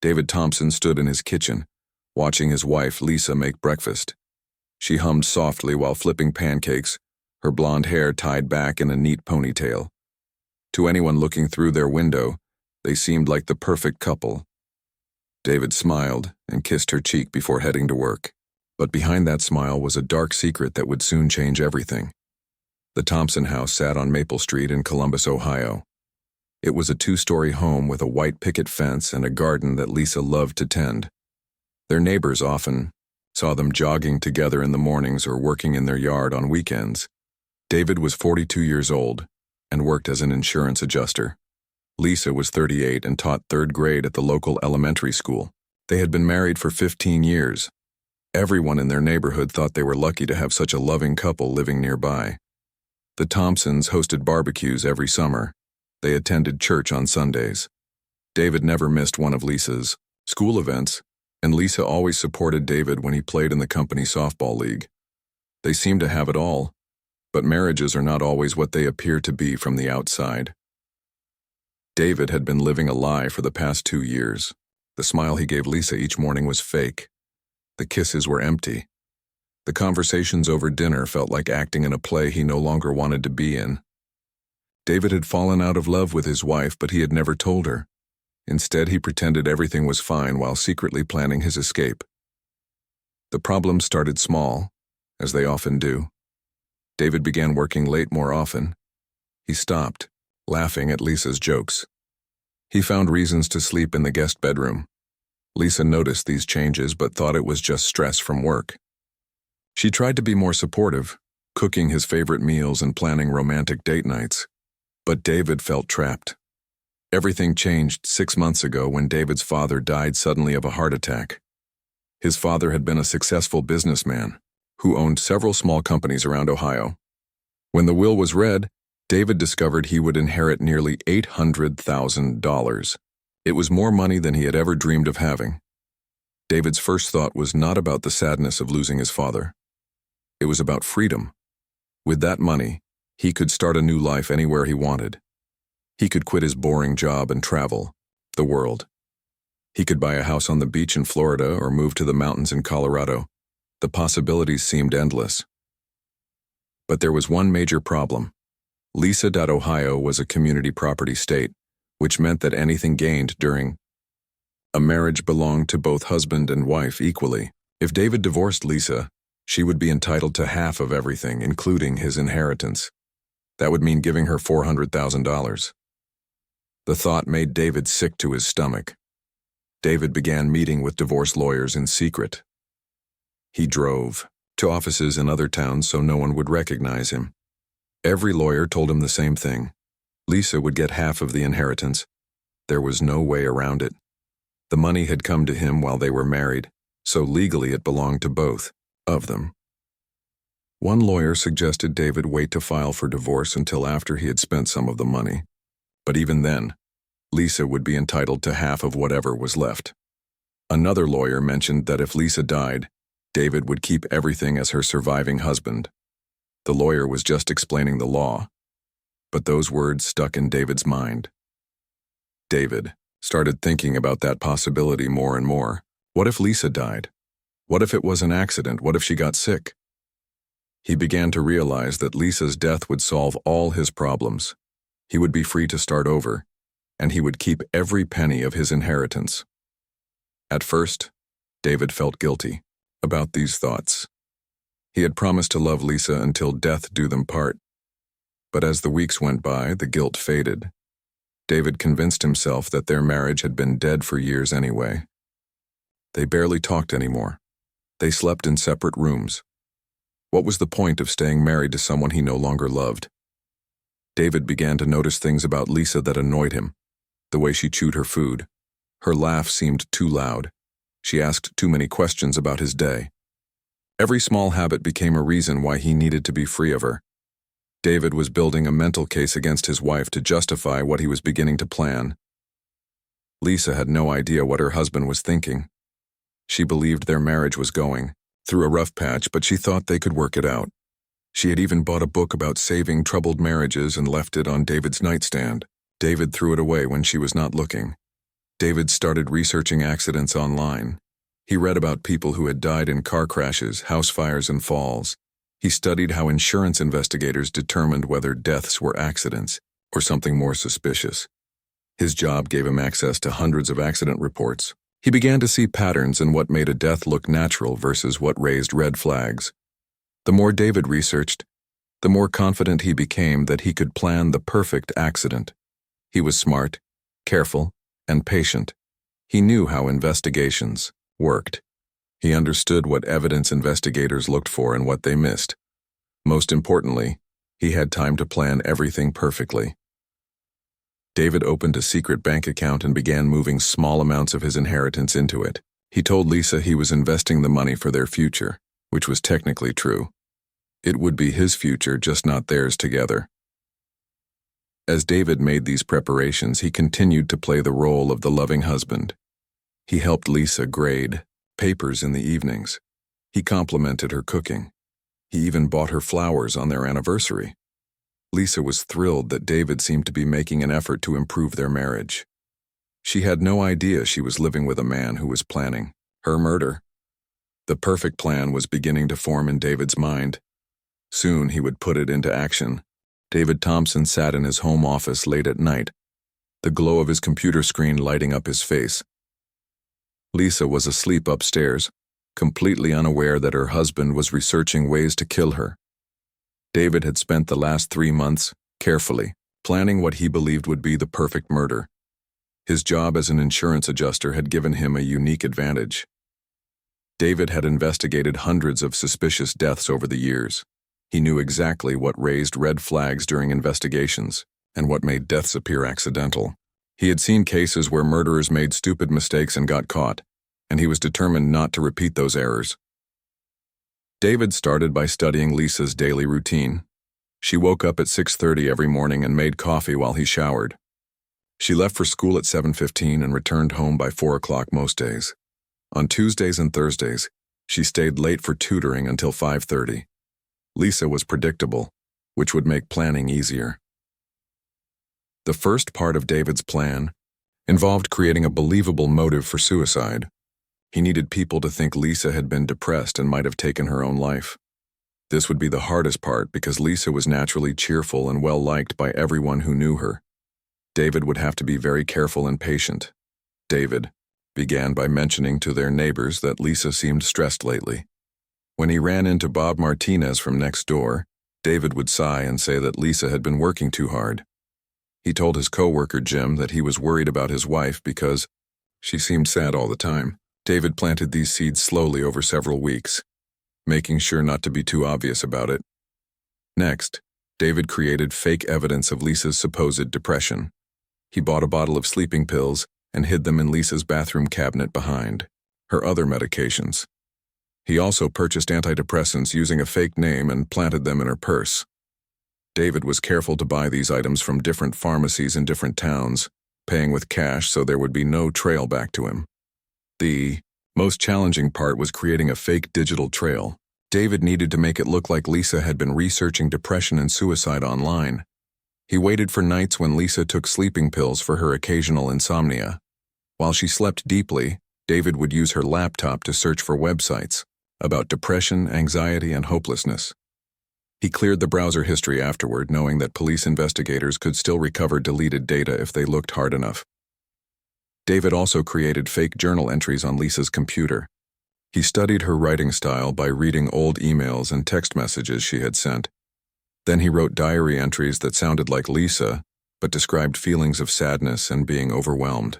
David Thompson stood in his kitchen, watching his wife, Lisa, make breakfast. She hummed softly while flipping pancakes, her blonde hair tied back in a neat ponytail. To anyone looking through their window, they seemed like the perfect couple. David smiled and kissed her cheek before heading to work. But behind that smile was a dark secret that would soon change everything. The Thompson house sat on Maple Street in Columbus, Ohio. It was a 2-story home with a white picket fence and a garden that Lisa loved to tend. Their neighbors often saw them jogging together in the mornings or working in their yard on weekends. David was 42 years old and worked as an insurance adjuster. Lisa was 38 and taught 3rd grade at the local elementary school. They had been married for 15 years. Everyone in their neighborhood thought they were lucky to have such a loving couple living nearby. The Thompsons hosted barbecues every summer. They attended church on Sundays. David never missed one of Lisa's school events, and Lisa always supported David when he played in the company softball league. They seemed to have it all, but marriages are not always what they appear to be from the outside. David had been living a lie for the past 2 years. The smile he gave Lisa each morning was fake. The kisses were empty. The conversations over dinner felt like acting in a play he no longer wanted to be in. David had fallen out of love with his wife, but he had never told her. Instead, he pretended everything was fine while secretly planning his escape. The problems started small, as they often do. David began working late more often. He stopped, laughing at Lisa's jokes. He found reasons to sleep in the guest bedroom. Lisa noticed these changes but thought it was just stress from work. She tried to be more supportive, cooking his favorite meals and planning romantic date nights. But David felt trapped. Everything changed 6 months ago when David's father died suddenly of a heart attack. His father had been a successful businessman who owned several small companies around Ohio. When the will was read, David discovered he would inherit nearly $800,000. It was more money than he had ever dreamed of having. David's first thought was not about the sadness of losing his father. It was about freedom. With that money, he could start a new life anywhere he wanted. He could quit his boring job and travel the world. He could buy a house on the beach in Florida or move to the mountains in Colorado. The possibilities seemed endless. But there was one major problem. Ohio was a community property state, which meant that anything gained during a marriage belonged to both husband and wife equally. If David divorced Lisa, she would be entitled to half of everything, including his inheritance. That would mean giving her $400,000. The thought made David sick to his stomach. David began meeting with divorce lawyers in secret. He drove to offices in other towns so no one would recognize him. Every lawyer told him the same thing. Lisa would get half of the inheritance. There was no way around it. The money had come to him while they were married, so legally it belonged to both of them. One lawyer suggested David wait to file for divorce until after he had spent some of the money. But even then, Lisa would be entitled to half of whatever was left. Another lawyer mentioned that if Lisa died, David would keep everything as her surviving husband. The lawyer was just explaining the law, but those words stuck in David's mind. David started thinking about that possibility more and more. What if Lisa died? What if it was an accident? What if she got sick? He began to realize that Lisa's death would solve all his problems. He would be free to start over, and he would keep every penny of his inheritance. At first, David felt guilty about these thoughts. He had promised to love Lisa until death do them part. But as the weeks went by, the guilt faded. David convinced himself that their marriage had been dead for years anyway. They barely talked anymore. They slept in separate rooms. What was the point of staying married to someone he no longer loved? David began to notice things about Lisa that annoyed him. The way she chewed her food. Her laugh seemed too loud. She asked too many questions about his day. Every small habit became a reason why he needed to be free of her. David was building a mental case against his wife to justify what he was beginning to plan. Lisa had no idea what her husband was thinking. She believed their marriage was going through a rough patch, but she thought they could work it out. She had even bought a book about saving troubled marriages and left it on David's nightstand. David threw it away when she was not looking. David started researching accidents online. He read about people who had died in car crashes, house fires, and falls. He studied how insurance investigators determined whether deaths were accidents or something more suspicious. His job gave him access to hundreds of accident reports. He began to see patterns in what made a death look natural versus what raised red flags. The more David researched, the more confident he became that he could plan the perfect accident. He was smart, careful, and patient. He knew how investigations worked. He understood what evidence investigators looked for and what they missed. Most importantly, he had time to plan everything perfectly. David opened a secret bank account and began moving small amounts of his inheritance into it. He told Lisa he was investing the money for their future, which was technically true. It would be his future, just not theirs together. As David made these preparations, he continued to play the role of the loving husband. He helped Lisa grade papers in the evenings. He complimented her cooking. He even bought her flowers on their anniversary. Lisa was thrilled that David seemed to be making an effort to improve their marriage. She had no idea she was living with a man who was planning her murder. The perfect plan was beginning to form in David's mind. Soon he would put it into action. David Thompson sat in his home office late at night, the glow of his computer screen lighting up his face. Lisa was asleep upstairs, completely unaware that her husband was researching ways to kill her. David had spent the last 3 months, carefully, planning what he believed would be the perfect murder. His job as an insurance adjuster had given him a unique advantage. David had investigated hundreds of suspicious deaths over the years. He knew exactly what raised red flags during investigations and what made deaths appear accidental. He had seen cases where murderers made stupid mistakes and got caught, and he was determined not to repeat those errors. David started by studying Lisa's daily routine. She woke up at 6:30 every morning and made coffee while he showered. She left for school at 7:15 and returned home by 4 o'clock most days. On Tuesdays and Thursdays, she stayed late for tutoring until 5:30. Lisa was predictable, which would make planning easier. The first part of David's plan involved creating a believable motive for suicide. He needed people to think Lisa had been depressed and might have taken her own life. This would be the hardest part because Lisa was naturally cheerful and well-liked by everyone who knew her. David would have to be very careful and patient. David began by mentioning to their neighbors that Lisa seemed stressed lately. When he ran into Bob Martinez from next door, David would sigh and say that Lisa had been working too hard. He told his coworker Jim that he was worried about his wife because she seemed sad all the time. David planted these seeds slowly over several weeks, making sure not to be too obvious about it. Next, David created fake evidence of Lisa's supposed depression. He bought a bottle of sleeping pills and hid them in Lisa's bathroom cabinet behind her other medications. He also purchased antidepressants using a fake name and planted them in her purse. David was careful to buy these items from different pharmacies in different towns, paying with cash so there would be no trail back to him. The most challenging part was creating a fake digital trail. David needed to make it look like Lisa had been researching depression and suicide online. He waited for nights when Lisa took sleeping pills for her occasional insomnia. While she slept deeply, David would use her laptop to search for websites about depression, anxiety, and hopelessness. He cleared the browser history afterward, knowing that police investigators could still recover deleted data if they looked hard enough. David also created fake journal entries on Lisa's computer. He studied her writing style by reading old emails and text messages she had sent. Then he wrote diary entries that sounded like Lisa, but described feelings of sadness and being overwhelmed.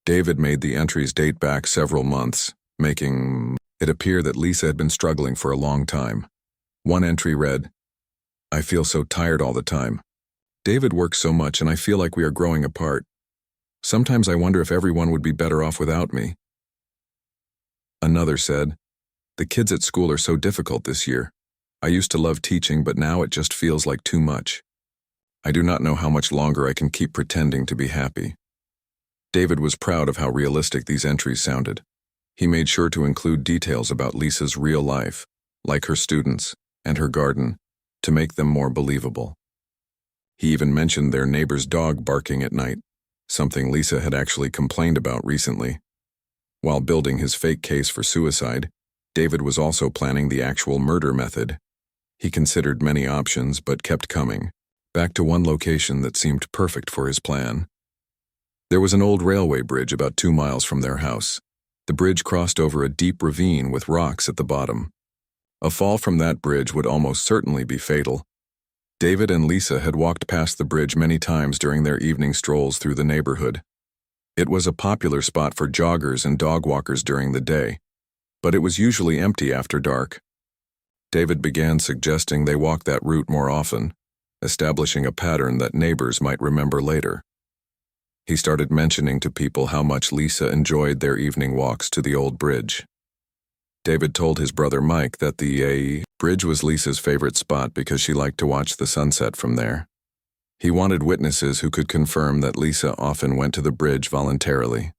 David made the entries date back several months, making it appear that Lisa had been struggling for a long time. One entry read, "I feel so tired all the time. David works so much and I feel like we are growing apart. Sometimes I wonder if everyone would be better off without me." Another said, "The kids at school are so difficult this year. I used to love teaching, but now it just feels like too much. I do not know how much longer I can keep pretending to be happy." David was proud of how realistic these entries sounded. He made sure to include details about Lisa's real life, like her students and her garden, to make them more believable. He even mentioned their neighbor's dog barking at night, something Lisa had actually complained about recently. While building his fake case for suicide, David was also planning the actual murder method. He considered many options but kept coming, back to one location that seemed perfect for his plan. There was an old railway bridge about 2 miles from their house. The bridge crossed over a deep ravine with rocks at the bottom. A fall from that bridge would almost certainly be fatal. David and Lisa had walked past the bridge many times during their evening strolls through the neighborhood. It was a popular spot for joggers and dog walkers during the day, but it was usually empty after dark. David began suggesting they walk that route more often, establishing a pattern that neighbors might remember later. He started mentioning to people how much Lisa enjoyed their evening walks to the old bridge. David told his brother Mike that the bridge was Lisa's favorite spot because she liked to watch the sunset from there. He wanted witnesses who could confirm that Lisa often went to the bridge voluntarily.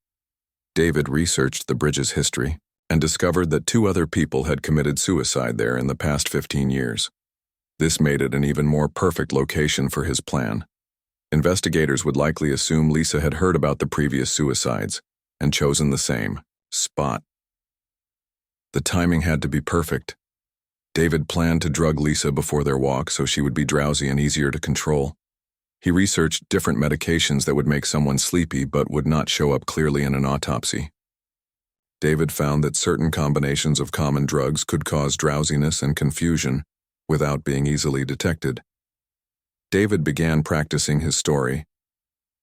David researched the bridge's history and discovered that 2 other people had committed suicide there in the past 15 years. This made it an even more perfect location for his plan. Investigators would likely assume Lisa had heard about the previous suicides and chosen the same spot. The timing had to be perfect. David planned to drug Lisa before their walk so she would be drowsy and easier to control. He researched different medications that would make someone sleepy but would not show up clearly in an autopsy. David found that certain combinations of common drugs could cause drowsiness and confusion without being easily detected. David began practicing his story.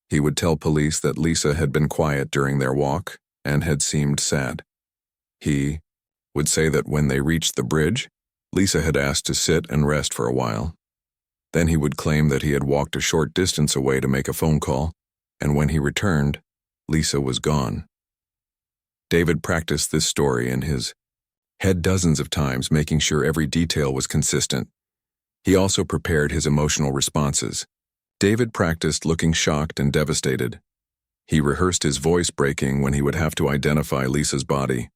He would tell police that Lisa had been quiet during their walk and had seemed sad. He would say that when they reached the bridge, Lisa had asked to sit and rest for a while. Then he would claim that he had walked a short distance away to make a phone call, and when he returned, Lisa was gone. David practiced this story in his head dozens of times, making sure every detail was consistent. He also prepared his emotional responses. David practiced looking shocked and devastated. He rehearsed his voice breaking when he would have to identify Lisa's body.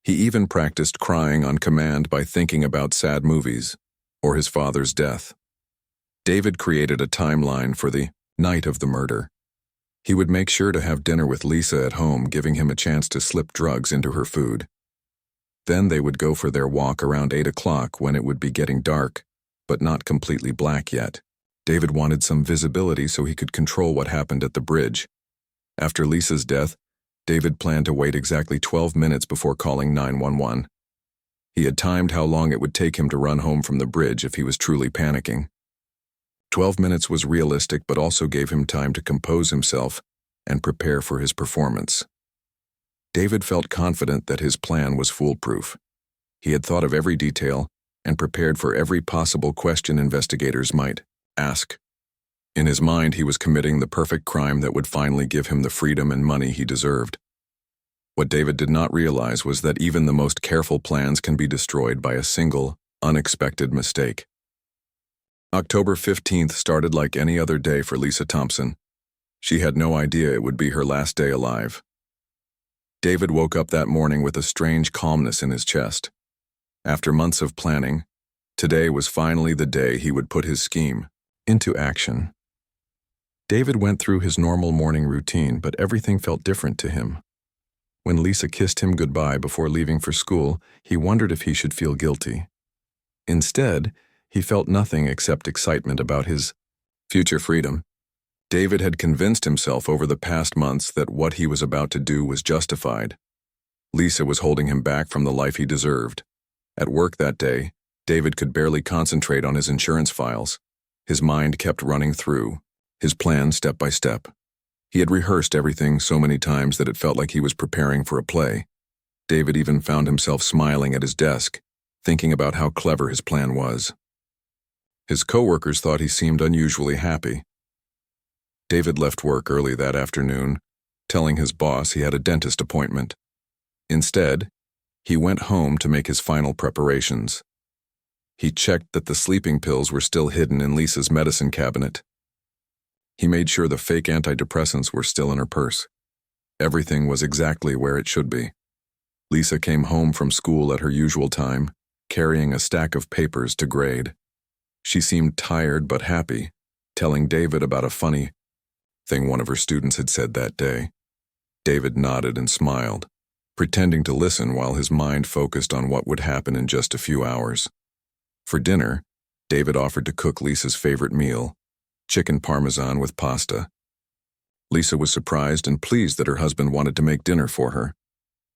He even practiced crying on command by thinking about sad movies or his father's death. David created a timeline for the night of the murder. He would make sure to have dinner with Lisa at home, giving him a chance to slip drugs into her food. Then they would go for their walk around 8 o'clock when it would be getting dark, but not completely black yet. David wanted some visibility so he could control what happened at the bridge. After Lisa's death, David planned to wait exactly 12 minutes before calling 911. He had timed how long it would take him to run home from the bridge if he was truly panicking. 12 minutes was realistic but also gave him time to compose himself and prepare for his performance. David felt confident that his plan was foolproof. He had thought of every detail and prepared for every possible question investigators might ask. In his mind, he was committing the perfect crime that would finally give him the freedom and money he deserved. What David did not realize was that even the most careful plans can be destroyed by a single, unexpected mistake. October 15th started like any other day for Lisa Thompson. She had no idea it would be her last day alive. David woke up that morning with a strange calmness in his chest. After months of planning, today was finally the day he would put his scheme into action. David went through his normal morning routine, but everything felt different to him. When Lisa kissed him goodbye before leaving for school, he wondered if he should feel guilty. Instead, he felt nothing except excitement about his future freedom. David had convinced himself over the past months that what he was about to do was justified. Lisa was holding him back from the life he deserved. At work that day, David could barely concentrate on his insurance files. His mind kept running through his plan step by step. He had rehearsed everything so many times that it felt like he was preparing for a play. David even found himself smiling at his desk, thinking about how clever his plan was. His coworkers thought he seemed unusually happy. David left work early that afternoon, telling his boss he had a dentist appointment. Instead, he went home to make his final preparations. He checked that the sleeping pills were still hidden in Lisa's medicine cabinet. He made sure the fake antidepressants were still in her purse. Everything was exactly where it should be. Lisa came home from school at her usual time, carrying a stack of papers to grade. She seemed tired but happy, telling David about a funny thing one of her students had said that day. David nodded and smiled, pretending to listen while his mind focused on what would happen in just a few hours. For dinner, David offered to cook Lisa's favorite meal, chicken parmesan with pasta. Lisa was surprised and pleased that her husband wanted to make dinner for her.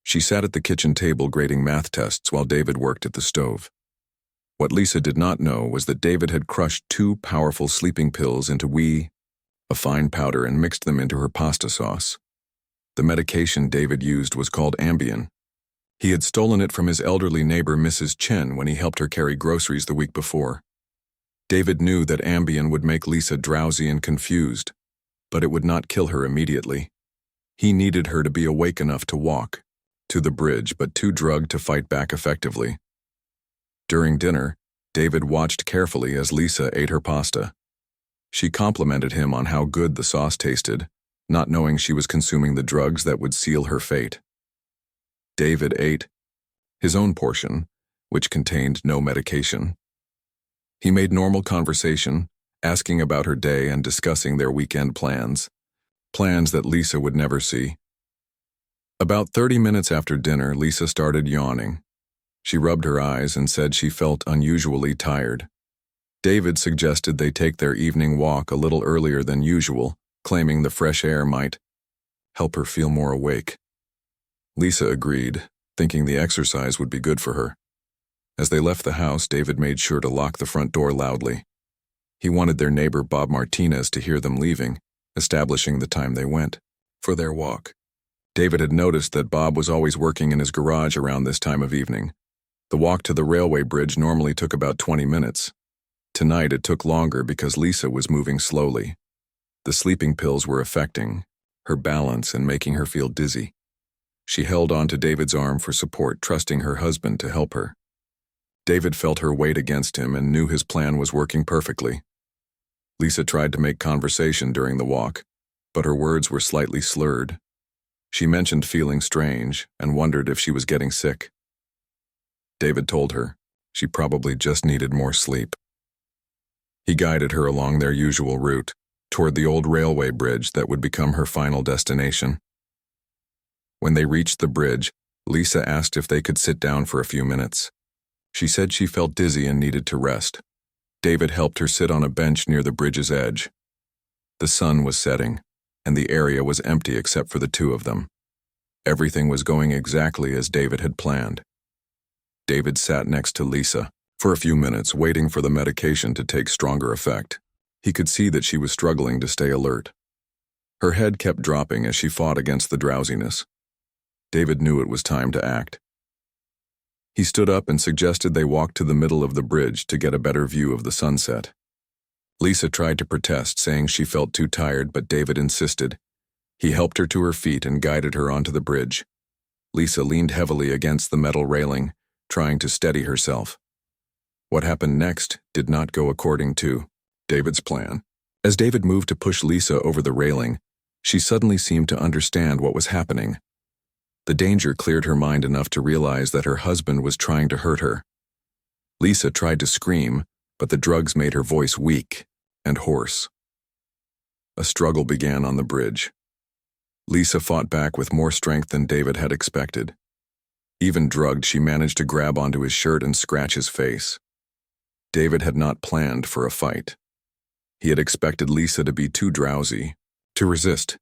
She sat at the kitchen table grading math tests while David worked at the stove. What Lisa did not know was that David had crushed 2 powerful sleeping pills into a fine powder, and mixed them into her pasta sauce. The medication David used was called Ambien. He had stolen it from his elderly neighbor Mrs. Chen when he helped her carry groceries the week before. David knew that Ambien would make Lisa drowsy and confused, but it would not kill her immediately. He needed her to be awake enough to walk to the bridge, but too drugged to fight back effectively. During dinner, David watched carefully as Lisa ate her pasta. She complimented him on how good the sauce tasted, not knowing she was consuming the drugs that would seal her fate. David ate his own portion, which contained no medication. He made normal conversation, asking about her day and discussing their weekend plans that Lisa would never see. About 30 minutes after dinner, Lisa started yawning. She rubbed her eyes and said she felt unusually tired. David suggested they take their evening walk a little earlier than usual, claiming the fresh air might help her feel more awake. Lisa agreed, thinking the exercise would be good for her. As they left the house, David made sure to lock the front door loudly. He wanted their neighbor Bob Martinez to hear them leaving, establishing the time they went for their walk. David had noticed that Bob was always working in his garage around this time of evening. The walk to the railway bridge normally took about 20 minutes. Tonight it took longer because Lisa was moving slowly. The sleeping pills were affecting her balance and making her feel dizzy. She held on to David's arm for support, trusting her husband to help her. David felt her weight against him and knew his plan was working perfectly. Lisa tried to make conversation during the walk, but her words were slightly slurred. She mentioned feeling strange and wondered if she was getting sick. David told her she probably just needed more sleep. He guided her along their usual route, toward the old railway bridge that would become her final destination. When they reached the bridge, Lisa asked if they could sit down for a few minutes. She said she felt dizzy and needed to rest. David helped her sit on a bench near the bridge's edge. The sun was setting, and the area was empty except for the 2 of them. Everything was going exactly as David had planned. David sat next to Lisa for a few minutes, waiting for the medication to take stronger effect. He could see that she was struggling to stay alert. Her head kept dropping as she fought against the drowsiness. David knew it was time to act. He stood up and suggested they walk to the middle of the bridge to get a better view of the sunset. Lisa tried to protest, saying she felt too tired, but David insisted. He helped her to her feet and guided her onto the bridge. Lisa leaned heavily against the metal railing, trying to steady herself. What happened next did not go according to David's plan. As David moved to push Lisa over the railing, she suddenly seemed to understand what was happening. The danger cleared her mind enough to realize that her husband was trying to hurt her. Lisa tried to scream, but the drugs made her voice weak and hoarse. A struggle began on the bridge. Lisa fought back with more strength than David had expected. Even drugged, she managed to grab onto his shirt and scratch his face. David had not planned for a fight. He had expected Lisa to be too drowsy to resist.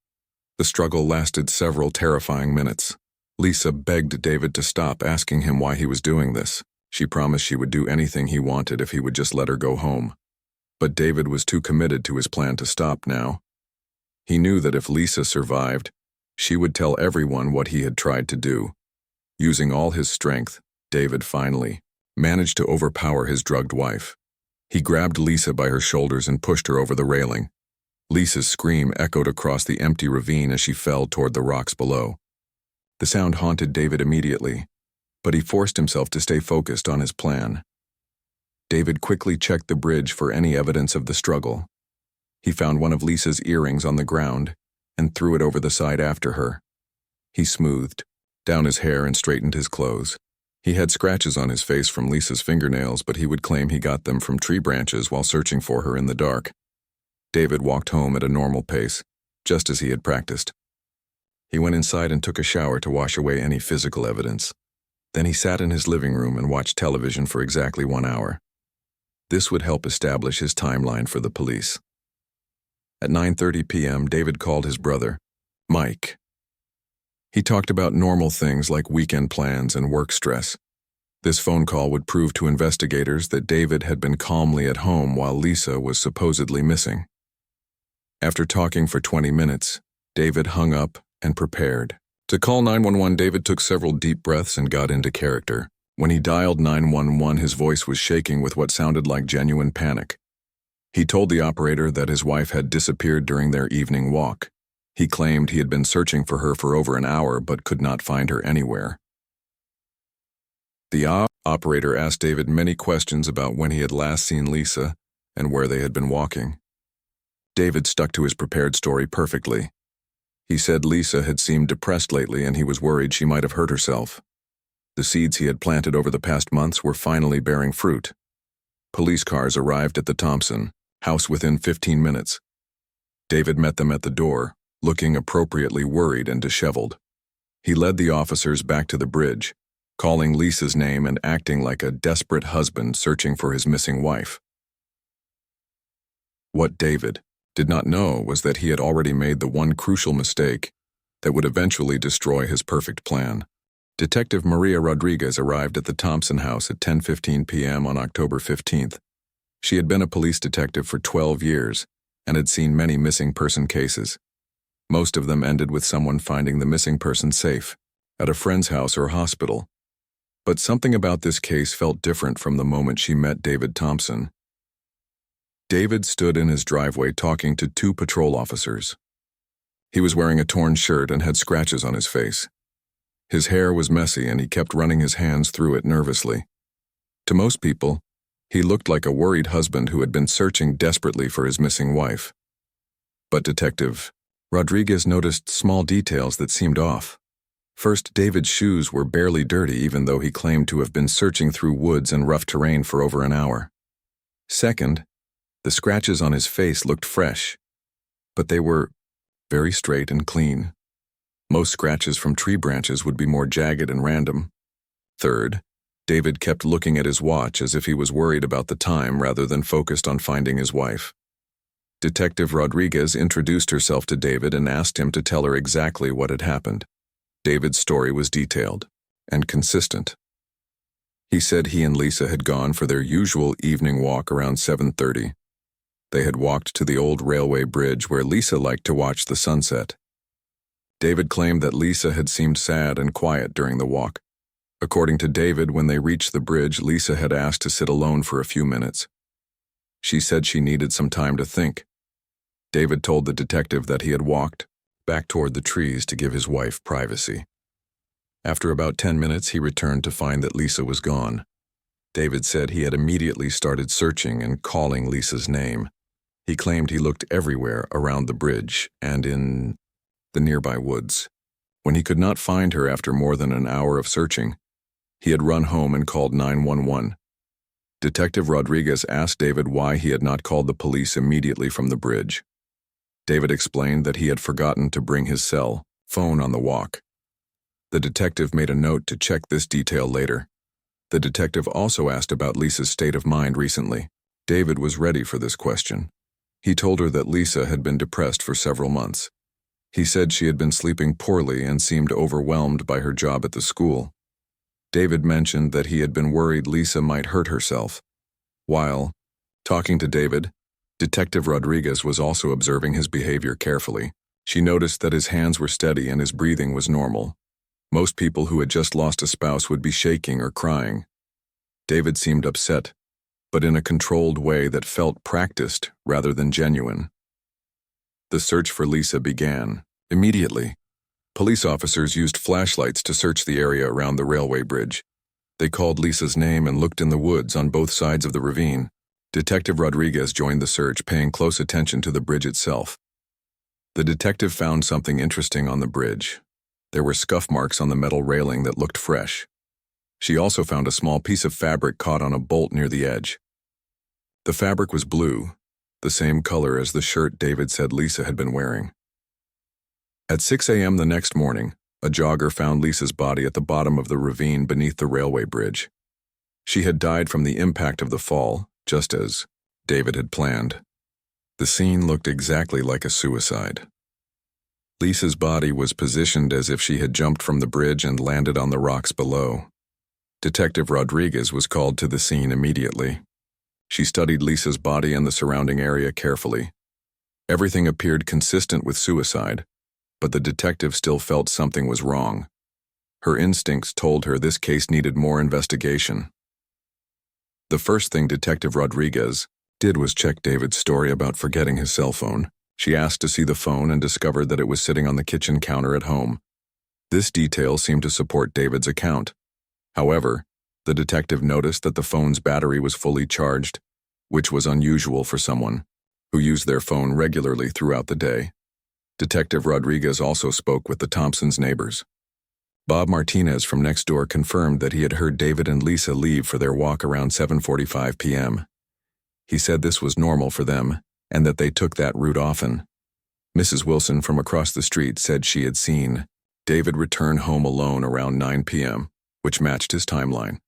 The struggle lasted several terrifying minutes. Lisa begged David to stop, asking him why he was doing this. She promised she would do anything he wanted if he would just let her go home. But David was too committed to his plan to stop now. He knew that if Lisa survived, she would tell everyone what he had tried to do. Using all his strength, David finally managed to overpower his drugged wife. He grabbed Lisa by her shoulders and pushed her over the railing. Lisa's scream echoed across the empty ravine as she fell toward the rocks below. The sound haunted David immediately, but he forced himself to stay focused on his plan. David quickly checked the bridge for any evidence of the struggle. He found one of Lisa's earrings on the ground and threw it over the side after her. He smoothed down his hair and straightened his clothes. He had scratches on his face from Lisa's fingernails, but he would claim he got them from tree branches while searching for her in the dark. David walked home at a normal pace, just as he had practiced. He went inside and took a shower to wash away any physical evidence. Then he sat in his living room and watched television for exactly 1 hour. This would help establish his timeline for the police. At 9:30 p.m., David called his brother, Mike. He talked about normal things like weekend plans and work stress. This phone call would prove to investigators that David had been calmly at home while Lisa was supposedly missing. After talking for 20 minutes, David hung up and prepared. To call 911, David took several deep breaths and got into character. When he dialed 911, his voice was shaking with what sounded like genuine panic. He told the operator that his wife had disappeared during their evening walk. He claimed he had been searching for her for over an hour but could not find her anywhere. The operator asked David many questions about when he had last seen Lisa and where they had been walking. David stuck to his prepared story perfectly. He said Lisa had seemed depressed lately and he was worried she might have hurt herself. The seeds he had planted over the past months were finally bearing fruit. Police cars arrived at the Thompson house within 15 minutes. David met them at the door, looking appropriately worried and disheveled. He led the officers back to the bridge, calling Lisa's name and acting like a desperate husband searching for his missing wife. What David did not know was that he had already made the one crucial mistake that would eventually destroy his perfect plan. Detective Maria Rodriguez arrived at the Thompson house at 10:15 p.m. on October 15th. She had been a police detective for 12 years and had seen many missing person cases. Most of them ended with someone finding the missing person safe, at a friend's house or hospital. But something about this case felt different from the moment she met David Thompson. David stood in his driveway talking to 2 patrol officers. He was wearing a torn shirt and had scratches on his face. His hair was messy and he kept running his hands through it nervously. To most people, he looked like a worried husband who had been searching desperately for his missing wife. But Detective Rodriguez noticed small details that seemed off. First, David's shoes were barely dirty even though he claimed to have been searching through woods and rough terrain for over an hour. Second, the scratches on his face looked fresh, but they were very straight and clean. Most scratches from tree branches would be more jagged and random. Third, David kept looking at his watch as if he was worried about the time rather than focused on finding his wife. Detective Rodriguez introduced herself to David and asked him to tell her exactly what had happened. David's story was detailed and consistent. He said he and Lisa had gone for their usual evening walk around 7:30. They had walked to the old railway bridge where Lisa liked to watch the sunset. David claimed that Lisa had seemed sad and quiet during the walk. According to David, when they reached the bridge, Lisa had asked to sit alone for a few minutes. She said she needed some time to think. David told the detective that he had walked back toward the trees to give his wife privacy. After about 10 minutes, he returned to find that Lisa was gone. David said he had immediately started searching and calling Lisa's name. He claimed he looked everywhere around the bridge and in the nearby woods. When he could not find her after more than an hour of searching, he had run home and called 911. Detective Rodriguez asked David why he had not called the police immediately from the bridge. David explained that he had forgotten to bring his cell phone on the walk. The detective made a note to check this detail later. The detective also asked about Lisa's state of mind recently. David was ready for this question. He told her that Lisa had been depressed for several months. He said she had been sleeping poorly and seemed overwhelmed by her job at the school. David mentioned that he had been worried Lisa might hurt herself. While talking to David, Detective Rodriguez was also observing his behavior carefully. She noticed that his hands were steady and his breathing was normal. Most people who had just lost a spouse would be shaking or crying. David seemed upset, but in a controlled way that felt practiced rather than genuine. The search for Lisa began immediately. Police officers used flashlights to search the area around the railway bridge. They called Lisa's name and looked in the woods on both sides of the ravine. Detective Rodriguez joined the search, paying close attention to the bridge itself. The detective found something interesting on the bridge. There were scuff marks on the metal railing that looked fresh. She also found a small piece of fabric caught on a bolt near the edge. The fabric was blue, the same color as the shirt David said Lisa had been wearing. At 6 a.m. the next morning, a jogger found Lisa's body at the bottom of the ravine beneath the railway bridge. She had died from the impact of the fall, just as David had planned. The scene looked exactly like a suicide. Lisa's body was positioned as if she had jumped from the bridge and landed on the rocks below. Detective Rodriguez was called to the scene immediately. She studied Lisa's body and the surrounding area carefully. Everything appeared consistent with suicide, but the detective still felt something was wrong. Her instincts told her this case needed more investigation. The first thing Detective Rodriguez did was check David's story about forgetting his cell phone. She asked to see the phone and discovered that it was sitting on the kitchen counter at home. This detail seemed to support David's account. However, the detective noticed that the phone's battery was fully charged, which was unusual for someone who used their phone regularly throughout the day. Detective Rodriguez also spoke with the Thompsons' neighbors. Bob Martinez from next door confirmed that he had heard David and Lisa leave for their walk around 7:45 p.m. He said this was normal for them and that they took that route often. Mrs. Wilson from across the street said she had seen David return home alone around 9 p.m., which matched his timeline.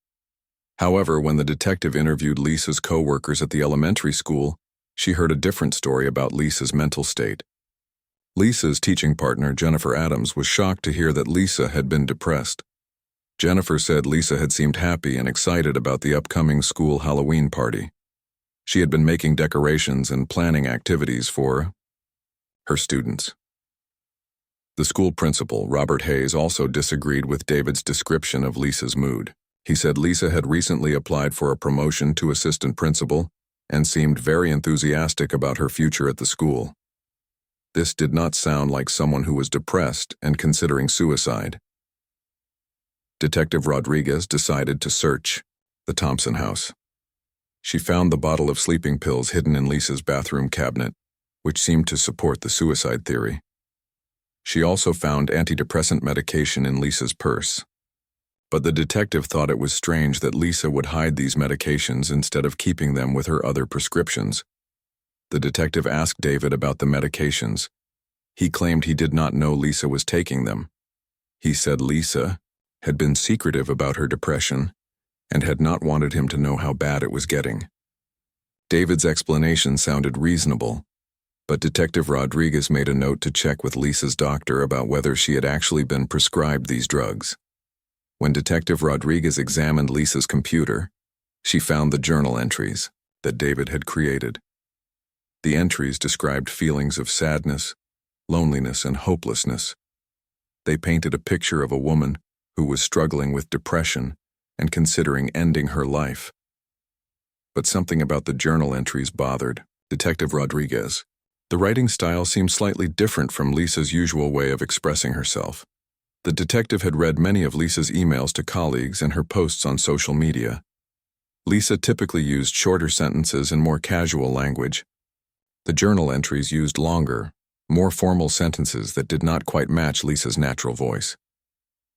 However, when the detective interviewed Lisa's co-workers at the elementary school, she heard a different story about Lisa's mental state. Lisa's teaching partner, Jennifer Adams, was shocked to hear that Lisa had been depressed. Jennifer said Lisa had seemed happy and excited about the upcoming school Halloween party. She had been making decorations and planning activities for her students. The school principal, Robert Hayes, also disagreed with David's description of Lisa's mood. He said Lisa had recently applied for a promotion to assistant principal and seemed very enthusiastic about her future at the school. This did not sound like someone who was depressed and considering suicide. Detective Rodriguez decided to search the Thompson house. She found the bottle of sleeping pills hidden in Lisa's bathroom cabinet, which seemed to support the suicide theory. She also found antidepressant medication in Lisa's purse. But the detective thought it was strange that Lisa would hide these medications instead of keeping them with her other prescriptions. The detective asked David about the medications. He claimed he did not know Lisa was taking them. He said Lisa had been secretive about her depression and had not wanted him to know how bad it was getting. David's explanation sounded reasonable, but Detective Rodriguez made a note to check with Lisa's doctor about whether she had actually been prescribed these drugs. When Detective Rodriguez examined Lisa's computer, she found the journal entries that David had created. The entries described feelings of sadness, loneliness, and hopelessness. They painted a picture of a woman who was struggling with depression and considering ending her life. But something about the journal entries bothered Detective Rodriguez. The writing style seemed slightly different from Lisa's usual way of expressing herself. The detective had read many of Lisa's emails to colleagues and her posts on social media. Lisa typically used shorter sentences and more casual language. The journal entries used longer, more formal sentences that did not quite match Lisa's natural voice.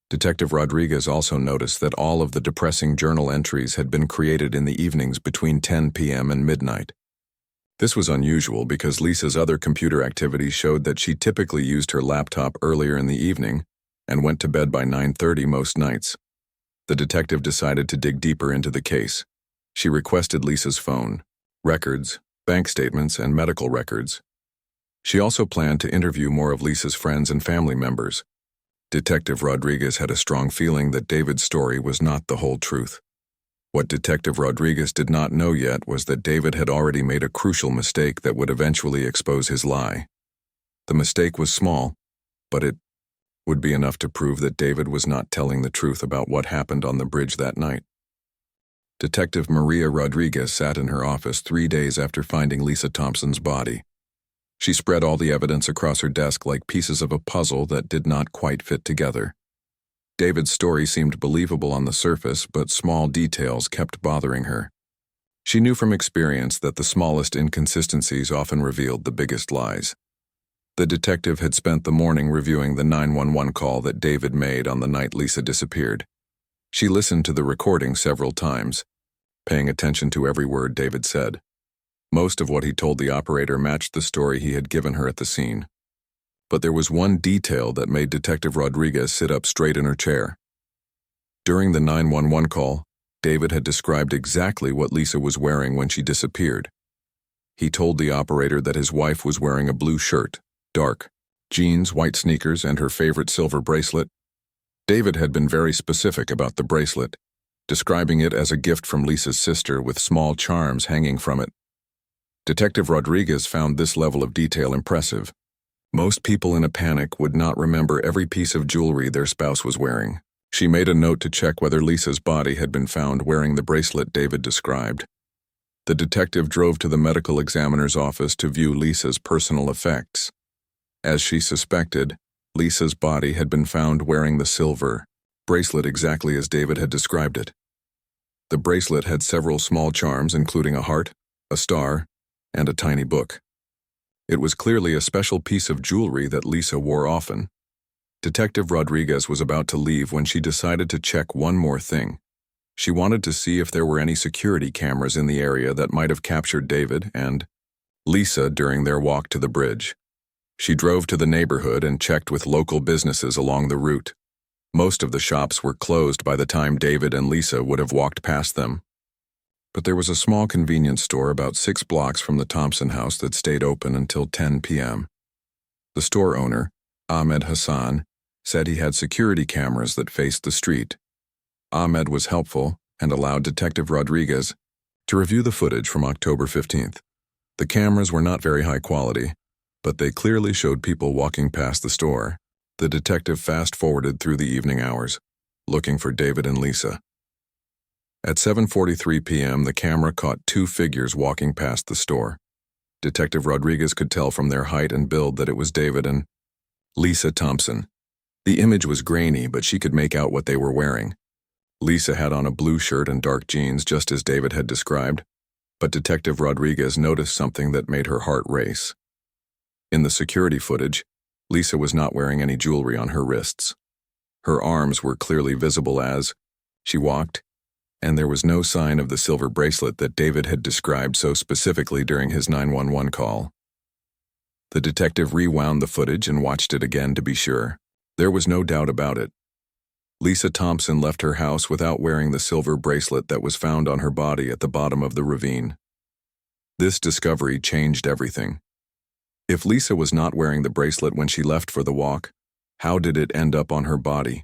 Detective Rodriguez also noticed that all of the depressing journal entries had been created in the evenings between 10 p.m. and midnight. This was unusual because Lisa's other computer activities showed that she typically used her laptop earlier in the evening and went to bed by 9:30 most nights. The detective decided to dig deeper into the case. She requested Lisa's phone, records, bank statements, and medical records. She also planned to interview more of Lisa's friends and family members. Detective Rodriguez had a strong feeling that David's story was not the whole truth. What Detective Rodriguez did not know yet was that David had already made a crucial mistake that would eventually expose his lie. The mistake was small, but it would be enough to prove that David was not telling the truth about what happened on the bridge that night. Detective Maria Rodriguez sat in her office 3 days after finding Lisa Thompson's body. She spread all the evidence across her desk like pieces of a puzzle that did not quite fit together. David's story seemed believable on the surface, but small details kept bothering her. She knew from experience that the smallest inconsistencies often revealed the biggest lies. The detective had spent the morning reviewing the 911 call that David made on the night Lisa disappeared. She listened to the recording several times, paying attention to every word David said. Most of what he told the operator matched the story he had given her at the scene. But there was one detail that made Detective Rodriguez sit up straight in her chair. During the 911 call, David had described exactly what Lisa was wearing when she disappeared. He told the operator that his wife was wearing a blue shirt, dark jeans, white sneakers, and her favorite silver bracelet. David had been very specific about the bracelet, describing it as a gift from Lisa's sister with small charms hanging from it. Detective Rodriguez found this level of detail impressive. Most people in a panic would not remember every piece of jewelry their spouse was wearing. She made a note to check whether Lisa's body had been found wearing the bracelet David described. The detective drove to the medical examiner's office to view Lisa's personal effects. As she suspected, Lisa's body had been found wearing the silver bracelet exactly as David had described it. The bracelet had several small charms, including a heart, a star, and a tiny book. It was clearly a special piece of jewelry that Lisa wore often. Detective Rodriguez was about to leave when she decided to check one more thing. She wanted to see if there were any security cameras in the area that might have captured David and Lisa during their walk to the bridge. She drove to the neighborhood and checked with local businesses along the route. Most of the shops were closed by the time David and Lisa would have walked past them. But there was a small convenience store about 6 blocks from the Thompson house that stayed open until 10 p.m. The store owner, Ahmed Hassan, said he had security cameras that faced the street. Ahmed was helpful and allowed Detective Rodriguez to review the footage from October 15th. The cameras were not very high quality, but they clearly showed people walking past the store. The detective fast-forwarded through the evening hours, looking for David and Lisa. At 7:43 p.m., the camera caught 2 figures walking past the store. Detective Rodriguez could tell from their height and build that it was David and Lisa Thompson. The image was grainy, but she could make out what they were wearing. Lisa had on a blue shirt and dark jeans, just as David had described, but Detective Rodriguez noticed something that made her heart race. In the security footage, Lisa was not wearing any jewelry on her wrists. Her arms were clearly visible as she walked, and there was no sign of the silver bracelet that David had described so specifically during his 911 call. The detective rewound the footage and watched it again to be sure. There was no doubt about it. Lisa Thompson left her house without wearing the silver bracelet that was found on her body at the bottom of the ravine. This discovery changed everything. If Lisa was not wearing the bracelet when she left for the walk, how did it end up on her body?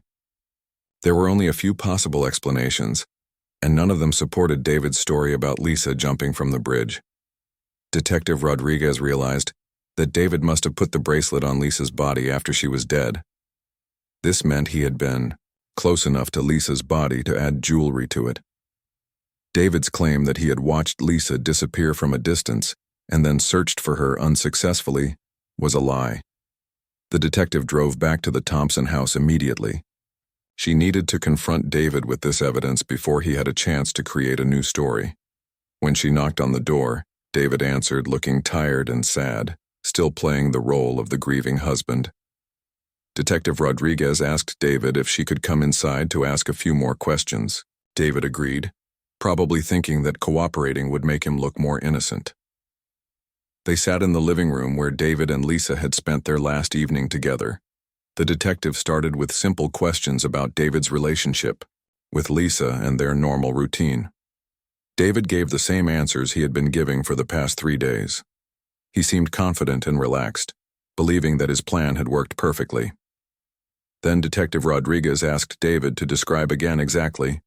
There were only a few possible explanations, and none of them supported David's story about Lisa jumping from the bridge. Detective Rodriguez realized that David must have put the bracelet on Lisa's body after she was dead. This meant he had been close enough to Lisa's body to add jewelry to it. David's claim that he had watched Lisa disappear from a distance and then searched for her unsuccessfully was a lie. The detective drove back to the Thompson house immediately. She needed to confront David with this evidence before he had a chance to create a new story. When she knocked on the door, David answered, looking tired and sad, still playing the role of the grieving husband. Detective Rodriguez asked David if she could come inside to ask a few more questions. David agreed, probably thinking that cooperating would make him look more innocent. They sat in the living room where David and Lisa had spent their last evening together. The detective started with simple questions about David's relationship with Lisa and their normal routine. David gave the same answers he had been giving for the past 3 days. He seemed confident and relaxed, believing that his plan had worked perfectly. Then Detective Rodriguez asked David to describe again exactly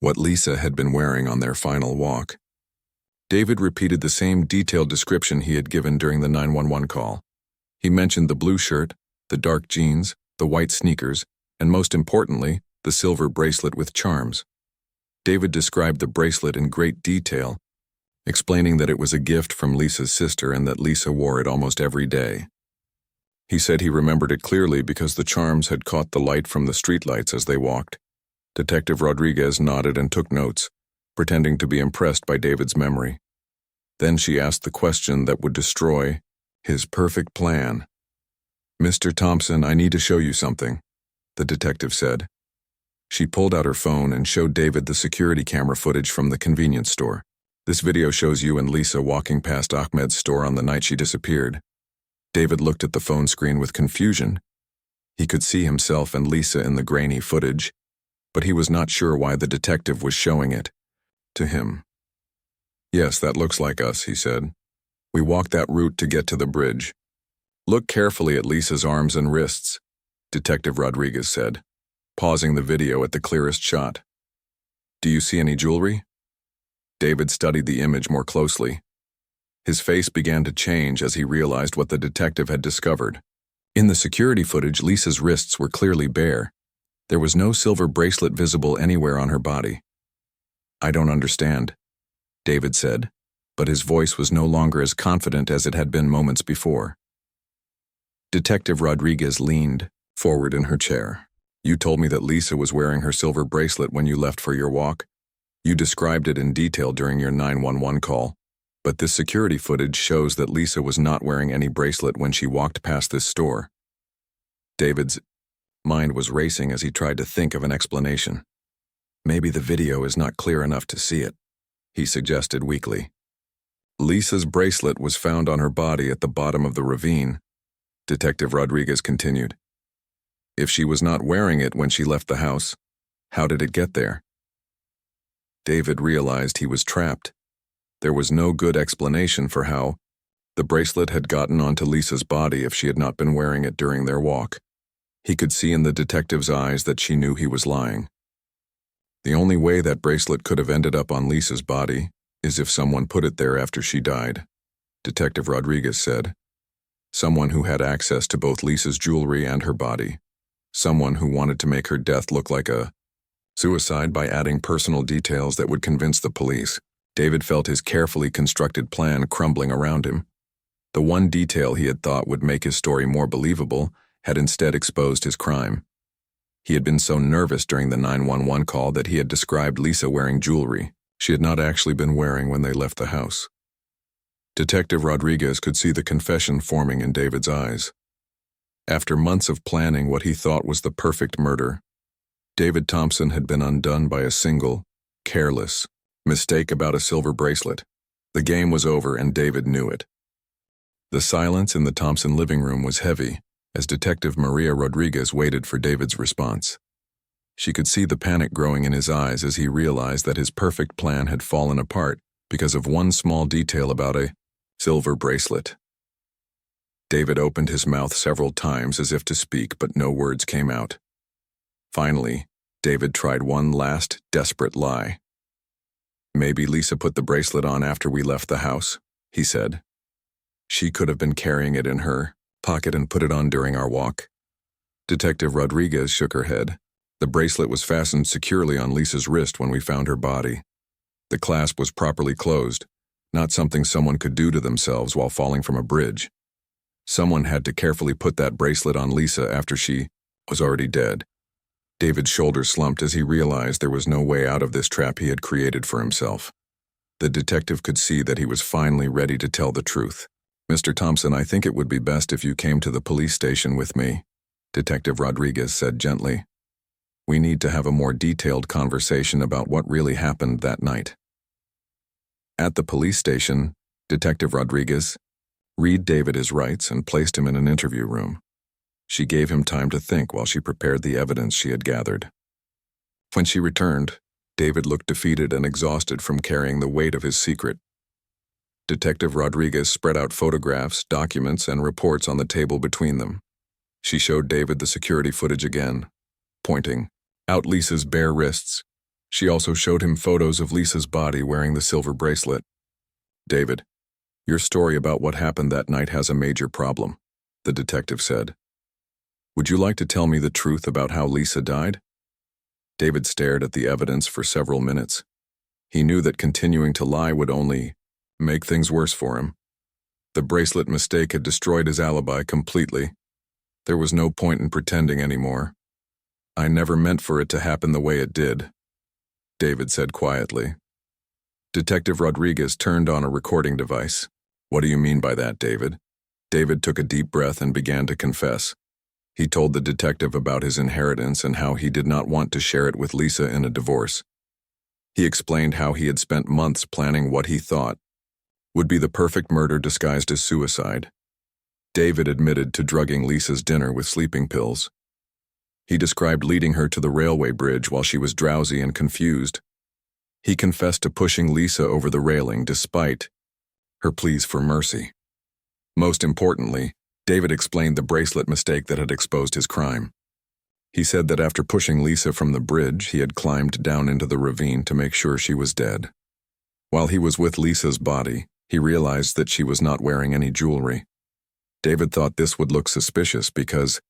what Lisa had been wearing on their final walk. David repeated the same detailed description he had given during the 911 call. He mentioned the blue shirt, the dark jeans, the white sneakers, and most importantly, the silver bracelet with charms. David described the bracelet in great detail, explaining that it was a gift from Lisa's sister and that Lisa wore it almost every day. He said he remembered it clearly because the charms had caught the light from the streetlights as they walked. Detective Rodriguez nodded and took notes, pretending to be impressed by David's memory. Then she asked the question that would destroy his perfect plan. "Mr. Thompson, I need to show you something," the detective said. She pulled out her phone and showed David the security camera footage from the convenience store. "This video shows you and Lisa walking past Ahmed's store on the night she disappeared." David looked at the phone screen with confusion. He could see himself and Lisa in the grainy footage, but he was not sure why the detective was showing it to him. "Yes, that looks like us," he said. "We walked that route to get to the bridge." "Look carefully at Lisa's arms and wrists," Detective Rodriguez said, pausing the video at the clearest shot. "Do you see any jewelry?" David studied the image more closely. His face began to change as he realized what the detective had discovered. In the security footage, Lisa's wrists were clearly bare. There was no silver bracelet visible anywhere on her body. "I don't understand," David said, but his voice was no longer as confident as it had been moments before. Detective Rodriguez leaned forward in her chair. "You told me that Lisa was wearing her silver bracelet when you left for your walk. You described it in detail during your 911 call. But this security footage shows that Lisa was not wearing any bracelet when she walked past this store." David's mind was racing as he tried to think of an explanation. "Maybe the video is not clear enough to see it," he suggested weakly. "Lisa's bracelet was found on her body at the bottom of the ravine," Detective Rodriguez continued. "If she was not wearing it when she left the house, how did it get there?" David realized he was trapped. There was no good explanation for how the bracelet had gotten onto Lisa's body if she had not been wearing it during their walk. He could see in the detective's eyes that she knew he was lying. The only way that bracelet could have ended up on Lisa's body is if someone put it there after she died, Detective Rodriguez said. Someone who had access to both Lisa's jewelry and her body. Someone who wanted to make her death look like a suicide by adding personal details that would convince the police. David felt his carefully constructed plan crumbling around him. The one detail he had thought would make his story more believable had instead exposed his crime. He had been so nervous during the 911 call that he had described Lisa wearing jewelry she had not actually been wearing when they left the house. Detective Rodriguez could see the confession forming in David's eyes. After months of planning what he thought was the perfect murder, David Thompson had been undone by a single, careless mistake about a silver bracelet. The game was over and David knew it. The silence in the Thompson living room was heavy as Detective Maria Rodriguez waited for David's response. She could see the panic growing in his eyes as he realized that his perfect plan had fallen apart because of one small detail about a silver bracelet. David opened his mouth several times as if to speak, but no words came out. Finally, David tried one last, desperate lie. "Maybe Lisa put the bracelet on after we left the house," he said. "She could have been carrying it in her pocket and put it on during our walk." Detective Rodriguez shook her head. "The bracelet was fastened securely on Lisa's wrist when we found her body. The clasp was properly closed, not something someone could do to themselves while falling from a bridge. Someone had to carefully put that bracelet on Lisa after she was already dead." David's shoulders slumped as he realized there was no way out of this trap he had created for himself. The detective could see that he was finally ready to tell the truth. "Mr. Thompson, I think it would be best if you came to the police station with me," Detective Rodriguez said gently. "We need to have a more detailed conversation about what really happened that night." At the police station, Detective Rodriguez read David his rights and placed him in an interview room. She gave him time to think while she prepared the evidence she had gathered. When she returned, David looked defeated and exhausted from carrying the weight of his secret. Detective Rodriguez spread out photographs, documents, and reports on the table between them. She showed David the security footage again, pointing out Lisa's bare wrists. She also showed him photos of Lisa's body wearing the silver bracelet. "David, your story about what happened that night has a major problem," the detective said. "Would you like to tell me the truth about how Lisa died?" David stared at the evidence for several minutes. He knew that continuing to lie would only make things worse for him. The bracelet mistake had destroyed his alibi completely. There was no point in pretending anymore. "I never meant for it to happen the way it did," David said quietly. Detective Rodriguez turned on a recording device. "What do you mean by that, David?" David took a deep breath and began to confess. He told the detective about his inheritance and how he did not want to share it with Lisa in a divorce. He explained how he had spent months planning what he thought would be the perfect murder disguised as suicide. David admitted to drugging Lisa's dinner with sleeping pills. He described leading her to the railway bridge while she was drowsy and confused. He confessed to pushing Lisa over the railing despite her pleas for mercy. Most importantly, David explained the bracelet mistake that had exposed his crime. He said that after pushing Lisa from the bridge, he had climbed down into the ravine to make sure she was dead. While he was with Lisa's body, he realized that she was not wearing any jewelry. David thought this would look suspicious because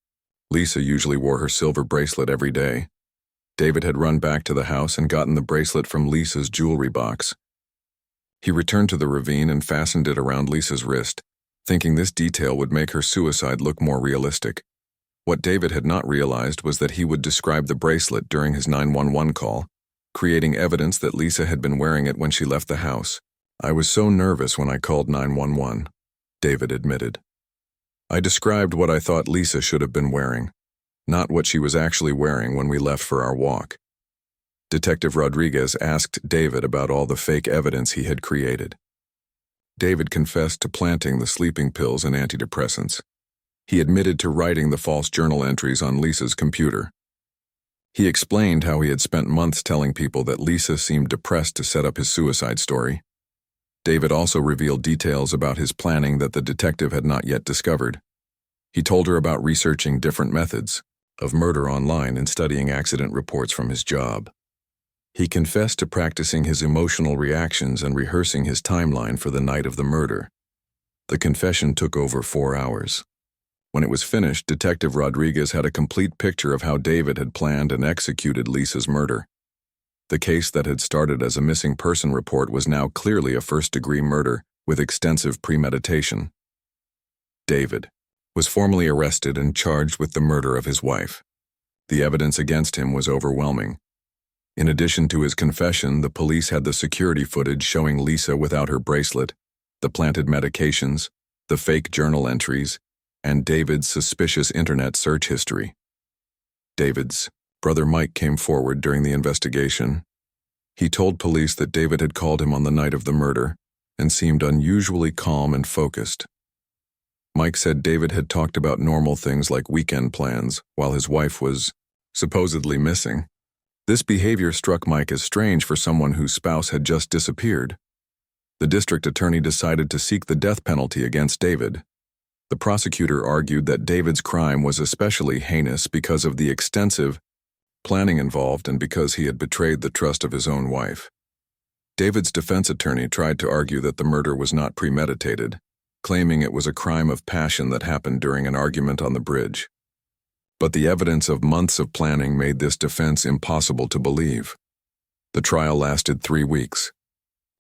Lisa usually wore her silver bracelet every day. David had run back to the house and gotten the bracelet from Lisa's jewelry box. He returned to the ravine and fastened it around Lisa's wrist, thinking this detail would make her suicide look more realistic. What David had not realized was that he would describe the bracelet during his 911 call, creating evidence that Lisa had been wearing it when she left the house. "I was so nervous when I called 911, David admitted. "I described what I thought Lisa should have been wearing, not what she was actually wearing when we left for our walk." Detective Rodriguez asked David about all the fake evidence he had created. David confessed to planting the sleeping pills and antidepressants. He admitted to writing the false journal entries on Lisa's computer. He explained how he had spent months telling people that Lisa seemed depressed to set up his suicide story. David also revealed details about his planning that the detective had not yet discovered. He told her about researching different methods of murder online and studying accident reports from his job. He confessed to practicing his emotional reactions and rehearsing his timeline for the night of the murder. The confession took over 4 hours. When it was finished, Detective Rodriguez had a complete picture of how David had planned and executed Lisa's murder. The case that had started as a missing person report was now clearly a first-degree murder with extensive premeditation. David was formally arrested and charged with the murder of his wife. The evidence against him was overwhelming. In addition to his confession, the police had the security footage showing Lisa without her bracelet, the planted medications, the fake journal entries, and David's suspicious internet search history. David's brother Mike came forward during the investigation. He told police that David had called him on the night of the murder and seemed unusually calm and focused. Mike said David had talked about normal things like weekend plans while his wife was supposedly missing. This behavior struck Mike as strange for someone whose spouse had just disappeared. The district attorney decided to seek the death penalty against David. The prosecutor argued that David's crime was especially heinous because of the extensive planning involved and because he had betrayed the trust of his own wife. David's defense attorney tried to argue that the murder was not premeditated, claiming it was a crime of passion that happened during an argument on the bridge. But the evidence of months of planning made this defense impossible to believe. The trial lasted 3 weeks.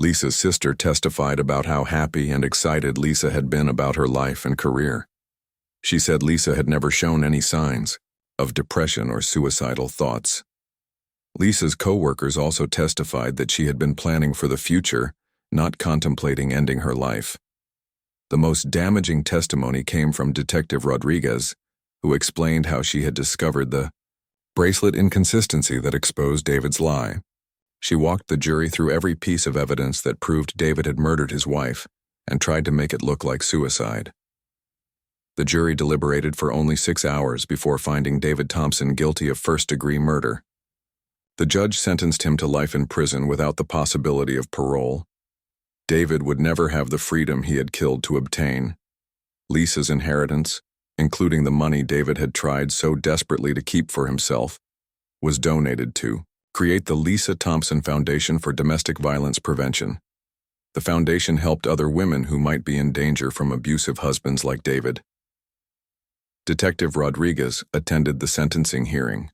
Lisa's sister testified about how happy and excited Lisa had been about her life and career. She said Lisa had never shown any signs of depression or suicidal thoughts. Lisa's co-workers also testified that she had been planning for the future, not contemplating ending her life. The most damaging testimony came from Detective Rodriguez, who explained how she had discovered the bracelet inconsistency that exposed David's lie. She walked the jury through every piece of evidence that proved David had murdered his wife and tried to make it look like suicide. The jury deliberated for only 6 hours before finding David Thompson guilty of first-degree murder. The judge sentenced him to life in prison without the possibility of parole. David would never have the freedom he had killed to obtain. Lisa's inheritance, including the money David had tried so desperately to keep for himself, was donated to create the Lisa Thompson Foundation for Domestic Violence Prevention. The foundation helped other women who might be in danger from abusive husbands like David. Detective Rodriguez attended the sentencing hearing.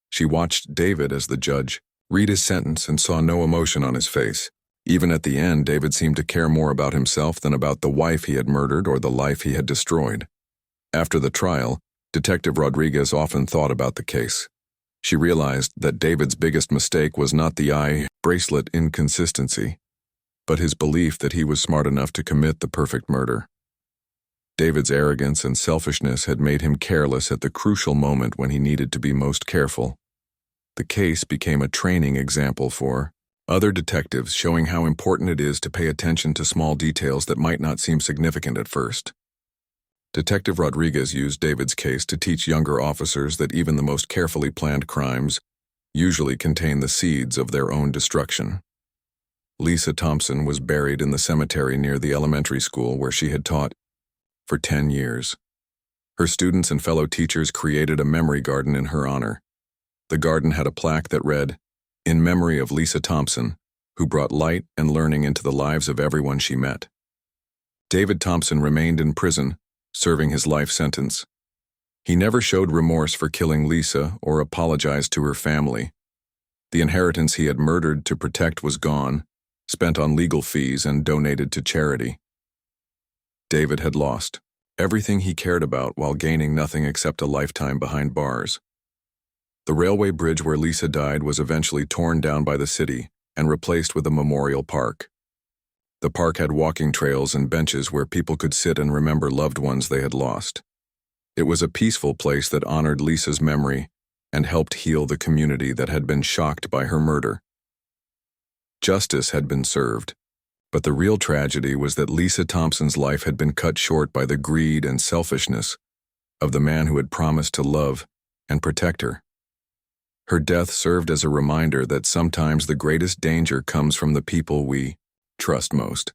She watched David as the judge read his sentence and saw no emotion on his face. Even at the end, David seemed to care more about himself than about the wife he had murdered or the life he had destroyed. After the trial, Detective Rodriguez often thought about the case. She realized that David's biggest mistake was not the eye bracelet inconsistency, but his belief that he was smart enough to commit the perfect murder. David's arrogance and selfishness had made him careless at the crucial moment when he needed to be most careful. The case became a training example for other detectives, showing how important it is to pay attention to small details that might not seem significant at first. Detective Rodriguez used David's case to teach younger officers that even the most carefully planned crimes usually contain the seeds of their own destruction. Lisa Thompson was buried in the cemetery near the elementary school where she had taught for 10 years. Her students and fellow teachers created a memory garden in her honor. The garden had a plaque that read, "In memory of Lisa Thompson, who brought light and learning into the lives of everyone she met." David Thompson remained in prison, serving his life sentence. He never showed remorse for killing Lisa or apologized to her family. The inheritance he had murdered to protect was gone, spent on legal fees and donated to charity. David had lost everything he cared about while gaining nothing except a lifetime behind bars. The railway bridge where Lisa died was eventually torn down by the city and replaced with a memorial park. The park had walking trails and benches where people could sit and remember loved ones they had lost. It was a peaceful place that honored Lisa's memory and helped heal the community that had been shocked by her murder. Justice had been served, but the real tragedy was that Lisa Thompson's life had been cut short by the greed and selfishness of the man who had promised to love and protect her. Her death served as a reminder that sometimes the greatest danger comes from the people we trust most.